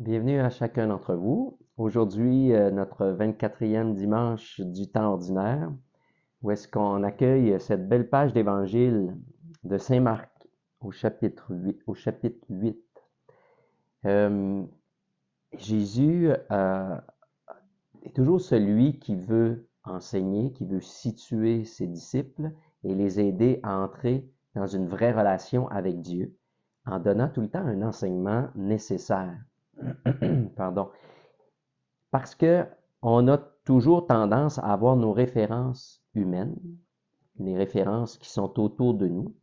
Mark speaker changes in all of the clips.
Speaker 1: Bienvenue à chacun d'entre vous. Aujourd'hui, notre 24e dimanche du temps ordinaire, où est-ce qu'on accueille cette belle page d'évangile de Saint Marc au chapitre 8. Euh, Jésus est toujours celui qui veut enseigner, qui veut situer ses disciples et les aider à entrer dans une vraie relation avec Dieu, en donnant tout le temps un enseignement nécessaire. Pardon. Parce que on a toujours tendance à avoir nos références humaines, les références qui sont autour de nous,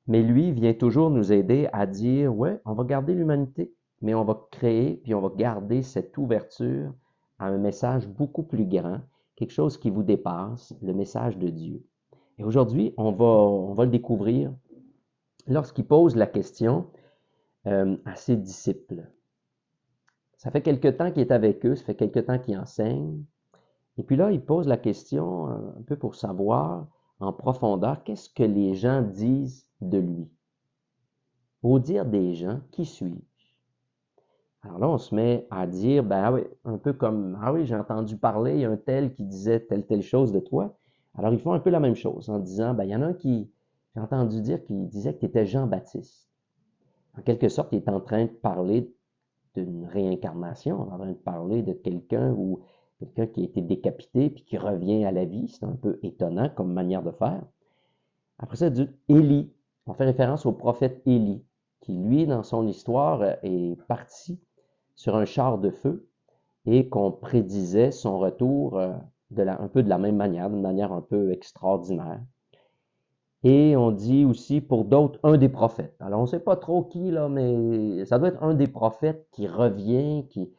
Speaker 1: mais lui vient toujours nous aider à dire, ouais, on va garder l'humanité, mais on va créer, puis on va garder cette ouverture à un message beaucoup plus grand, quelque chose qui vous dépasse, le message de Dieu. Et aujourd'hui, on va le découvrir lorsqu'il pose la question à ses disciples. Ça fait quelque temps qu'il est avec eux, ça fait quelque temps qu'il enseigne. Et puis là, il pose la question un peu pour savoir en profondeur qu'est-ce que les gens disent de lui. Au dire des gens, qui suis-je? Alors là, on se met à dire, ben ah oui, un peu comme, ah oui, j'ai entendu parler, il y a un tel qui disait telle chose de toi. Alors ils font un peu la même chose en disant, ben il y en a un qui, j'ai entendu dire qu'il disait que tu étais Jean-Baptiste. En quelque sorte, il est en train de parler d'une réincarnation, on est en train de parler de quelqu'un ou quelqu'un qui a été décapité puis qui revient à la vie. C'est un peu étonnant comme manière de faire. Après ça, dit Élie. On fait référence au prophète Élie, qui lui, dans son histoire, est parti sur un char de feu et qu'on prédisait son retour un peu de la même manière, d'une manière un peu extraordinaire. Et on dit aussi pour d'autres un des prophètes. Alors on ne sait pas trop qui, là, mais ça doit être un des prophètes qui revient, qui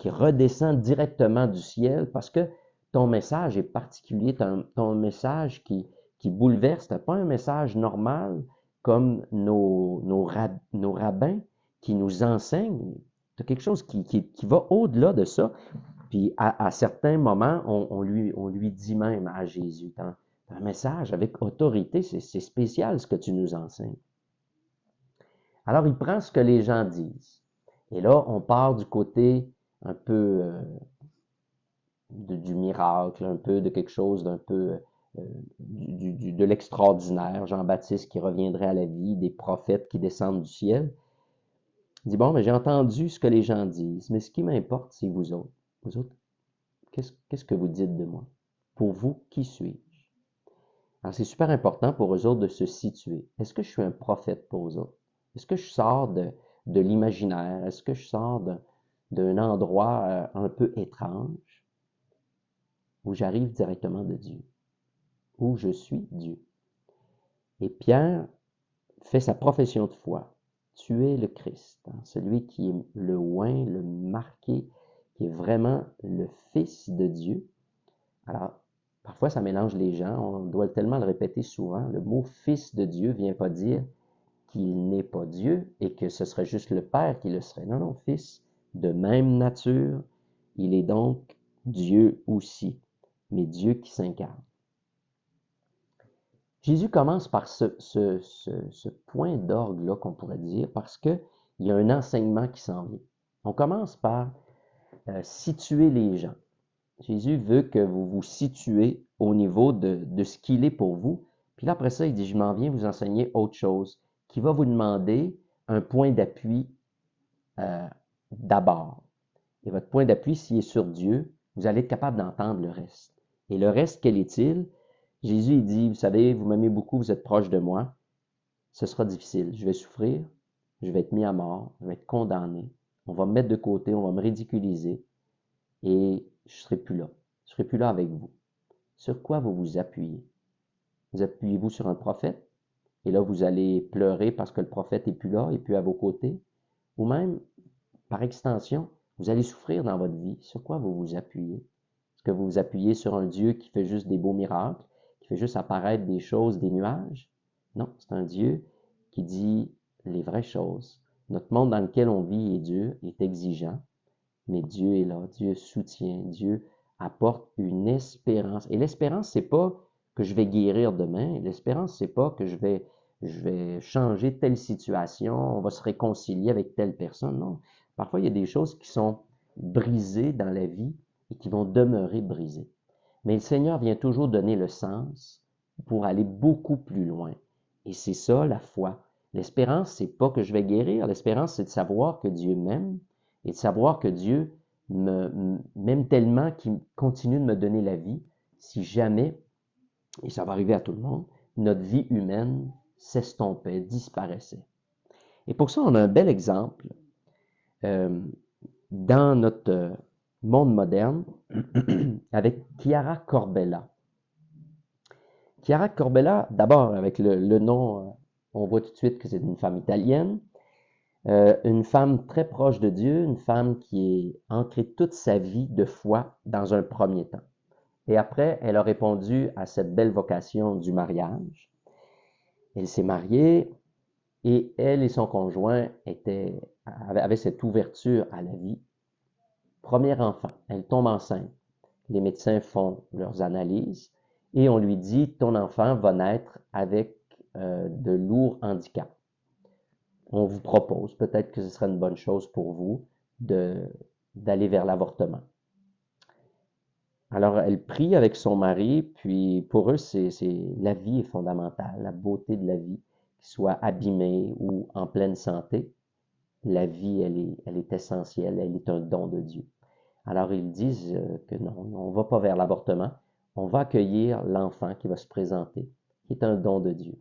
Speaker 1: redescend directement du ciel parce que ton message est particulier, ton message qui bouleverse, c'est pas un message normal comme nos rabbins qui nous enseignent. C'est quelque chose qui va au-delà de ça. Puis à certains moments, on lui dit même à Jésus, un message avec autorité, c'est spécial ce que tu nous enseignes. Alors il prend ce que les gens disent. Et là, on part du côté un peu du miracle, un peu de quelque chose d'un peu de l'extraordinaire. Jean-Baptiste qui reviendrait à la vie, des prophètes qui descendent du ciel. Il dit, bon, mais j'ai entendu ce que les gens disent, mais ce qui m'importe, c'est vous autres. Vous autres, qu'est-ce que vous dites de moi? Pour vous, qui suis-je? Alors, c'est super important pour eux autres de se situer. Est-ce que je suis un prophète pour eux autres? Est-ce que je sors de l'imaginaire? Est-ce que je sors d'un endroit un peu étrange où j'arrive directement de Dieu? Où je suis Dieu? Et Pierre fait sa profession de foi. Tu es le Christ, hein, celui qui est le oint, le marqué, qui est vraiment le Fils de Dieu. Alors, parfois, ça mélange les gens. On doit tellement le répéter souvent. Le mot Fils de Dieu vient pas dire qu'il n'est pas Dieu et que ce serait juste le Père qui le serait. Non, non, Fils de même nature. Il est donc Dieu aussi, mais Dieu qui s'incarne. Jésus commence par ce point d'orgue-là, qu'on pourrait dire, parce qu'il y a un enseignement qui s'en vient. On commence par situer les gens. Jésus veut que vous vous situez au niveau de ce qu'il est pour vous. Puis là, après ça, il dit, je m'en viens vous enseigner autre chose, qui va vous demander un point d'appui euh, d'abord. Et votre point d'appui, s'il est sur Dieu, vous allez être capable d'entendre le reste. Et le reste, quel est-il? Jésus, il dit, vous savez, vous m'aimez beaucoup, vous êtes proche de moi, ce sera difficile. Je vais souffrir, je vais être mis à mort, je vais être condamné. On va me mettre de côté, on va me ridiculiser et je serai plus là. Je serai plus là avec vous. Sur quoi vous vous appuyez? Vous appuyez-vous sur un prophète? Et là, vous allez pleurer parce que le prophète est plus là, et plus à vos côtés? Ou même, par extension, vous allez souffrir dans votre vie. Sur quoi vous vous appuyez? Est-ce que vous vous appuyez sur un Dieu qui fait juste des beaux miracles, qui fait juste apparaître des choses, des nuages? Non, c'est un Dieu qui dit les vraies choses. Notre monde dans lequel on vit est dur, est exigeant, mais Dieu est là, Dieu soutient, Dieu apporte une espérance. Et l'espérance, c'est pas que je vais guérir demain. L'espérance, c'est pas que je vais changer telle situation, on va se réconcilier avec telle personne. Non. Parfois, il y a des choses qui sont brisées dans la vie et qui vont demeurer brisées. Mais le Seigneur vient toujours donner le sens pour aller beaucoup plus loin. Et c'est ça la foi. L'espérance, c'est pas que je vais guérir. L'espérance, c'est de savoir que Dieu m'aime et de savoir que Dieu m'aime tellement qu'il continue de me donner la vie si jamais, et ça va arriver à tout le monde, notre vie humaine s'estompait, disparaissait. Et pour ça, on a un bel exemple euh, dans notre monde moderne avec Chiara Corbella. Chiara Corbella, d'abord avec le nom, on voit tout de suite que c'est une femme italienne, une femme très proche de Dieu, une femme qui est ancrée toute sa vie de foi dans un premier temps. Et après, elle a répondu à cette belle vocation du mariage. Elle s'est mariée et elle et son conjoint avaient cette ouverture à la vie. Premier enfant, elle tombe enceinte. Les médecins font leurs analyses et on lui dit, ton enfant va naître avec de lourds handicaps. On vous propose, peut-être que ce serait une bonne chose pour vous, d'aller vers l'avortement. Alors, elle prie avec son mari, puis pour eux, la vie est fondamentale, la beauté de la vie, qu'il soit abîmée ou en pleine santé. La vie, elle est essentielle, elle est un don de Dieu. Alors, ils disent que non, on ne va pas vers l'avortement, on va accueillir l'enfant qui va se présenter, qui est un don de Dieu,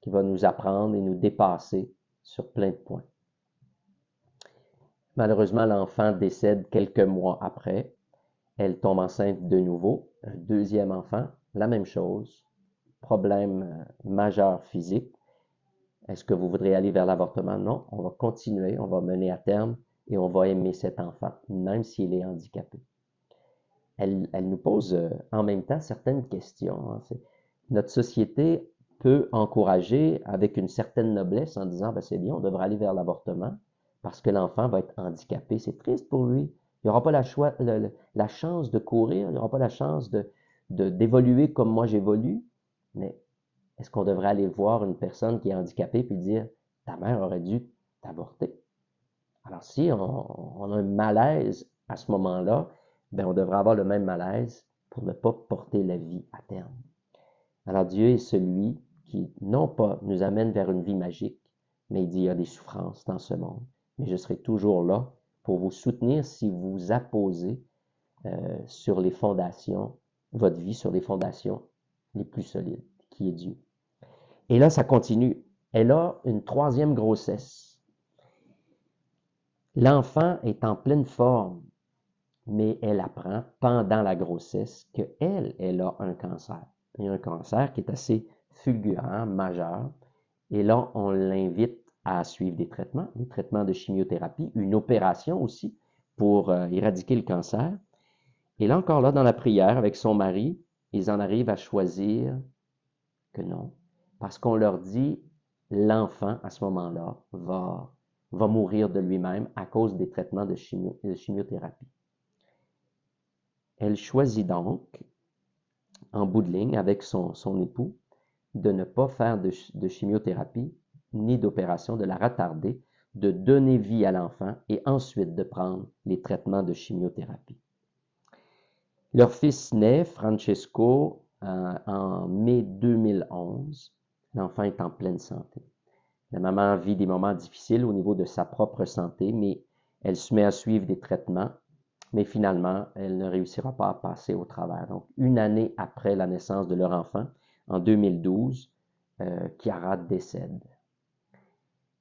Speaker 1: qui va nous apprendre et nous dépasser sur plein de points. Malheureusement, l'enfant décède quelques mois après. Elle tombe enceinte de nouveau, un deuxième enfant, la même chose, problème majeur physique. Est-ce que vous voudrez aller vers l'avortement? Non, on va continuer, on va mener à terme et on va aimer cet enfant, même s'il est handicapé. Elle nous pose en même temps certaines questions. Hein. Notre société peut encourager avec une certaine noblesse en disant, ben c'est bien, on devrait aller vers l'avortement parce que l'enfant va être handicapé. C'est triste pour lui. Il n'aura pas la chance de courir, il n'aura pas la chance d'évoluer comme moi j'évolue. Mais est-ce qu'on devrait aller voir une personne qui est handicapée puis dire, ta mère aurait dû t'avorter? Alors si on a un malaise à ce moment-là, ben on devrait avoir le même malaise pour ne pas porter la vie à terme. Alors Dieu est celui qui, non pas nous amène vers une vie magique, mais il dit, il y a des souffrances dans ce monde. Mais je serai toujours là pour vous soutenir si vous apposez sur les fondations, votre vie sur les fondations les plus solides, qui est Dieu. Et là, ça continue. Elle a une troisième grossesse. L'enfant est en pleine forme, mais elle apprend pendant la grossesse qu'elle a un cancer. Il y a un cancer qui est assez fulgurant, majeur. Et là, on l'invite à suivre des traitements de chimiothérapie, une opération aussi pour éradiquer le cancer. Et là encore, là, dans la prière avec son mari, ils en arrivent à choisir que non. Parce qu'on leur dit, l'enfant, à ce moment-là, va mourir de lui-même à cause des traitements de chimiothérapie. Elle choisit donc, en bout de ligne, avec son époux, de ne pas faire de chimiothérapie ni d'opération, de la retarder, de donner vie à l'enfant et ensuite de prendre les traitements de chimiothérapie. Leur fils naît, Francesco, en mai 2011. L'enfant est en pleine santé. La maman vit des moments difficiles au niveau de sa propre santé, mais elle se met à suivre des traitements, mais finalement, elle ne réussira pas à passer au travers. Donc, une année après la naissance de leur enfant, en 2012, Chiara décède.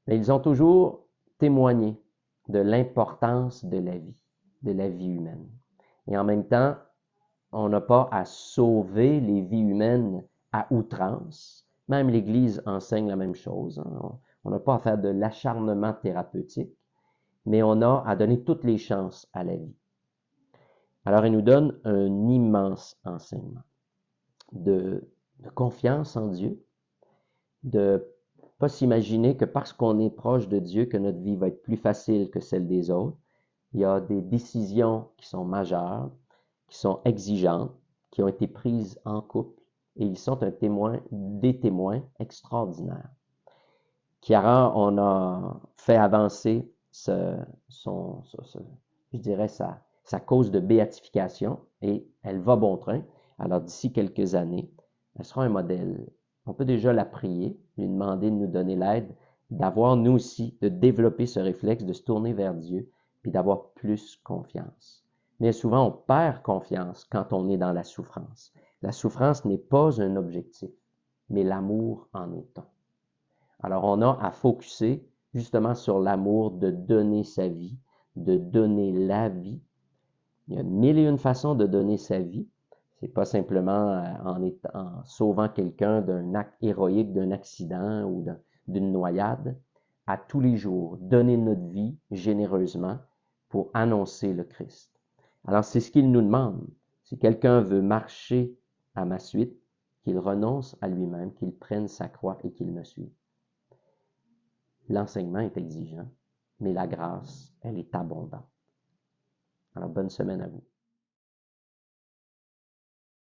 Speaker 1: Mais ils ont toujours témoigné de l'importance de la vie humaine. Et en même temps, on n'a pas à sauver les vies humaines à outrance. Même l'Église enseigne la même chose. Hein. On n'a pas à faire de l'acharnement thérapeutique, mais on a à donner toutes les chances à la vie. Alors, il nous donne un immense enseignement de confiance en Dieu, de pas s'imaginer que parce qu'on est proche de Dieu, que notre vie va être plus facile que celle des autres. Il y a des décisions qui sont majeures, qui sont exigeantes, qui ont été prises en couple, et ils sont des témoins extraordinaires. Chiara, on a fait avancer je dirais, sa cause de béatification et elle va bon train. Alors d'ici quelques années, elle sera un modèle. On peut déjà la prier, lui demander de nous donner l'aide, d'avoir nous aussi, de développer ce réflexe, de se tourner vers Dieu, puis d'avoir plus confiance. Mais souvent, on perd confiance quand on est dans la souffrance. La souffrance n'est pas un objectif, mais l'amour en est un. Alors, on a à focuser justement sur l'amour de donner sa vie, de donner la vie. Il y a mille et une façons de donner sa vie. C'est pas simplement en sauvant quelqu'un d'un acte héroïque, d'un accident ou d'une noyade. À tous les jours, donner notre vie généreusement pour annoncer le Christ. Alors, c'est ce qu'il nous demande. Si quelqu'un veut marcher à ma suite, qu'il renonce à lui-même, qu'il prenne sa croix et qu'il me suive. L'enseignement est exigeant, mais la grâce, elle est abondante. Alors, bonne semaine à vous.